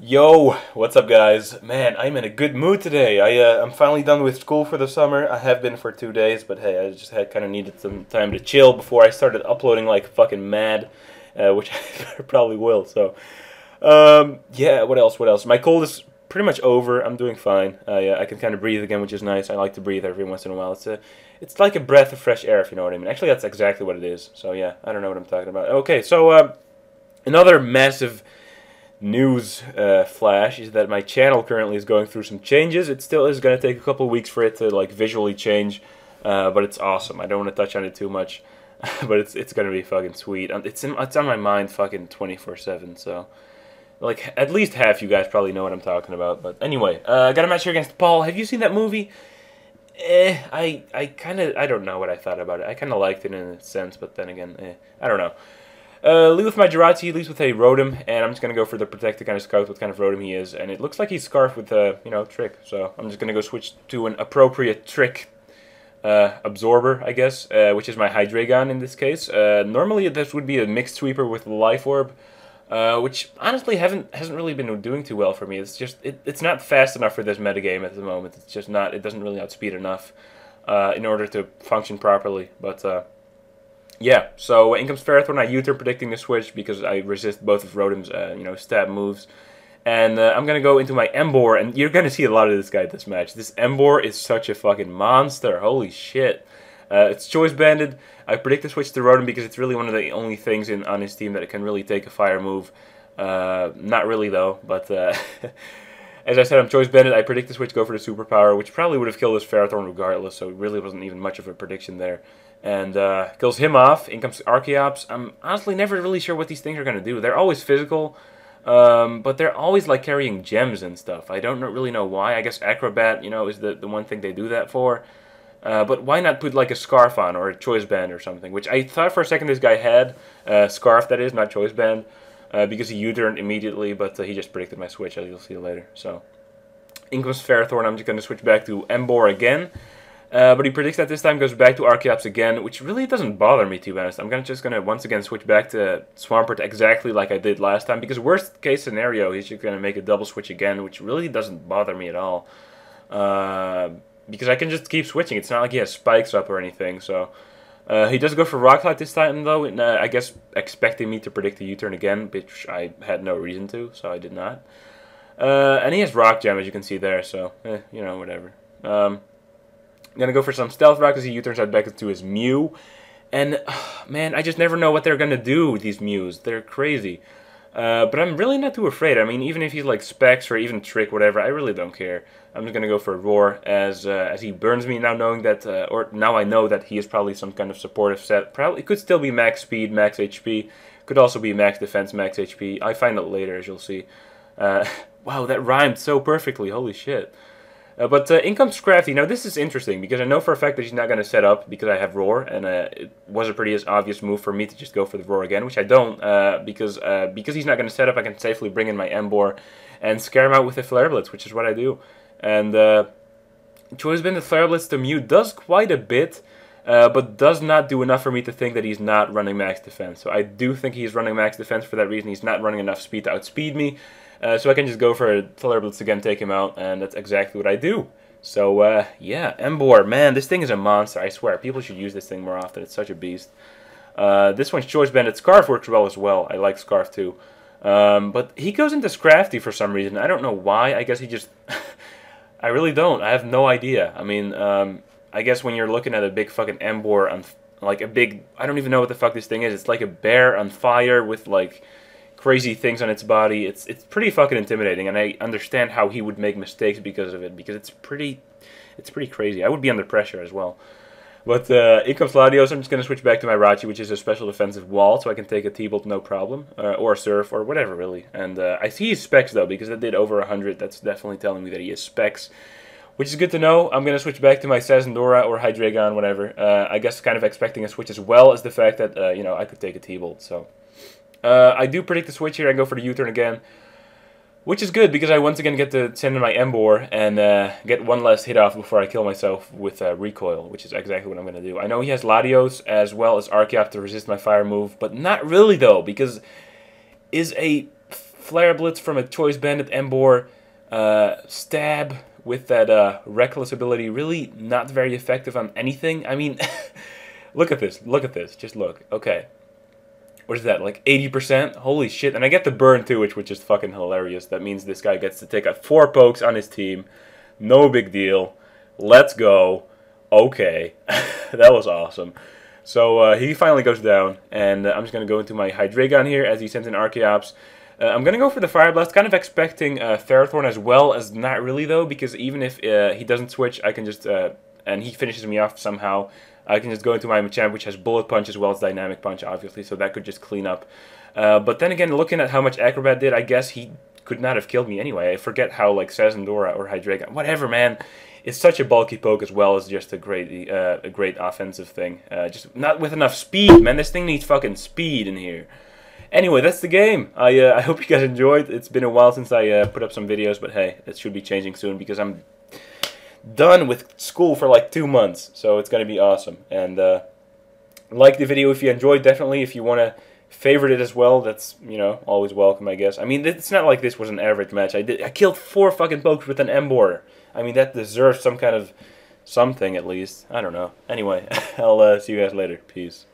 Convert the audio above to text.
Yo, what's up guys? Man, I'm in a good mood today. I'm finally done with school for the summer. I have been for 2 days, but hey, I just had kind of needed some time to chill before I started uploading like fucking mad, which I probably will. So, yeah, what else? What else? My cold is pretty much over. I'm doing fine. I can kind of breathe again, which is nice. I like to breathe every once in a while. It's like a breath of fresh air, if you know what I mean. Actually, that's exactly what it is. So yeah, I don't know what I'm talking about. Okay, so another massive news flash is that my channel currently is going through some changes. It still is going to take a couple of weeks for it to like visually change, but it's awesome. I don't want to touch on it too much, but it's going to be fucking sweet. It's on my mind fucking 24/7. So like at least half you guys probably know what I'm talking about. But anyway, I got a match here against Paul. Have you seen that movie? I don't know what I thought about it. I kind of liked it in a sense, but then again, I don't know. Lead with my Jirachi, leads with a ROTOM, and I'm just going to go for the Protect to kind of scout what kind of ROTOM he is, and it looks like he's Scarf with a, Trick, so I'm just going to go switch to an appropriate Trick Absorber, I guess, which is my Hydreigon in this case. Normally this would be a mixed sweeper with Life Orb, which honestly hasn't really been doing too well for me. It's just, it's not fast enough for this metagame at the moment. It's just not, it doesn't really outspeed enough in order to function properly, but yeah, so in comes Ferrothorn. I U-turn predicting the switch because I resist both of Rotom's, stab moves. And I'm going to go into my Emboar, and you're going to see a lot of this guy at this match. This Emboar is such a fucking monster. Holy shit. It's choice banded. I predict the switch to Rotom because it's really one of the only things on his team that can really take a fire move. Not really, though, but as I said, I'm choice banded. I predict the switch go for the superpower, which probably would have killed this Ferrothorn regardless, so it really wasn't even much of a prediction there. And kills him off. In comes Archeops. I'm honestly never really sure what these things are going to do. They're always physical, but they're always like carrying gems and stuff. I don't really know why. I guess Acrobat, is the one thing they do that for. But why not put like a Scarf on or a Choice Band or something? Which I thought for a second this guy had. Scarf, that is, not Choice Band. Because he U-turned immediately, but he just predicted my switch, as you'll see later. So, in comes Ferrothorn. I'm just going to switch back to Emboar again. But he predicts that this time goes back to Archeops again, which really doesn't bother me, to be honest. I'm just going to once again switch back to Swampert exactly like I did last time, because worst case scenario, he's just going to make a double switch again, which really doesn't bother me at all. Because I can just keep switching. It's not like he has spikes up or anything, so... he does go for Rock Slide this time, though, and, I guess expecting me to predict the U-turn again, which I had no reason to, so I did not. And he has Rock Gem, as you can see there, so, whatever. I'm going to go for some Stealth Rock as he U-turns out back into his Mew. And, man, I just never know what they're going to do with these Mews. They're crazy. But I'm really not too afraid. I mean, even if he's like Specs or even Trick, whatever, I really don't care. I'm just going to go for a Roar as he burns me now, knowing that, or now I know that he is probably some kind of supportive set. Probably, it could still be max speed, max HP. Could also be max defense, max HP. I find out later, as you'll see. Wow, that rhymed so perfectly. Holy shit. But in comes Scrafty. Now this is interesting because I know for a fact that he's not going to set up because I have Roar, and it was a pretty obvious move for me to just go for the Roar again, which I don't, because he's not going to set up. I can safely bring in my Emboar and scare him out with the Flare Blitz, which is what I do. And Choice Band the Flare Blitz to Mew does quite a bit, but does not do enough for me to think that he's not running max defense. So I do think he's running max defense for that reason. He's not running enough speed to outspeed me. So I can just go for a Flare Blitz again, take him out, and that's exactly what I do. So, yeah, Emboar, man, this thing is a monster, I swear. People should use this thing more often, it's such a beast. This one's Choice Banded. Scarf works well as well, I like Scarf too. But he goes into Scrafty for some reason, I don't know why, I guess he just... I really don't, I have no idea. I mean, I guess when you're looking at a big fucking Emboar, on, like a big... I don't even know what the fuck this thing is, it's like a bear on fire with like... crazy things on its body. It's pretty fucking intimidating, and I understand how he would make mistakes because of it, because it's pretty crazy. I would be under pressure as well. But in comes LATIOS. I'm just going to switch back to my Rachi, which is a special defensive wall, so I can take a T-Bolt no problem, or a Surf, or whatever, really. And I see his specs, though, because that did over 100. That's definitely telling me that he has specs, which is good to know. I'm going to switch back to my Sazendora or Hydreigon, whatever. I guess kind of expecting a switch as well as the fact that, I could take a T-Bolt, so... I do predict the switch here and go for the U-turn again, which is good because I once again get to send in my Emboar and get one last hit off before I kill myself with Recoil, which is exactly what I'm going to do. I know he has LATIOS as well as Archeops to resist my fire move, but not really though, because is a Flare Blitz from a Choice Bandit Emboar. Stab with that Reckless ability. Really not very effective on anything. I mean, look at this. Look at this. Just look. Okay. What is that, like 80%? Holy shit. And I get the burn too, which is fucking hilarious. That means this guy gets to take out 4 pokes on his team. No big deal. Let's go. Okay. That was awesome. So he finally goes down, and I'm just going to go into my Hydreigon here as he sends in Archeops. I'm going to go for the Fire Blast, kind of expecting Ferrothorn as well as not really though, because even if he doesn't switch, I can just, and he finishes me off somehow, I can just go into my Machamp, which has Bullet Punch as well as Dynamic Punch, obviously, so that could just clean up. But then again, looking at how much Acrobat did, I guess he could not have killed me anyway. I forget how, like, Sazendora or Hydreigon, whatever, man. It's such a bulky poke as well as just a great offensive thing. Just not with enough speed, man. This thing needs fucking speed in here. Anyway, that's the game. I hope you guys enjoyed. It's been a while since I put up some videos, but hey, that should be changing soon because I'm done with school for like 2 months, so it's gonna be awesome. And like the video if you enjoyed, definitely. If you want to favorite it as well, that's, you know, always welcome, I guess. I mean, it's not like this was an average match. I killed 4 fucking pokes with an Emboar. I mean, that deserves some kind of something at least. I don't know. Anyway, I'll see you guys later. Peace.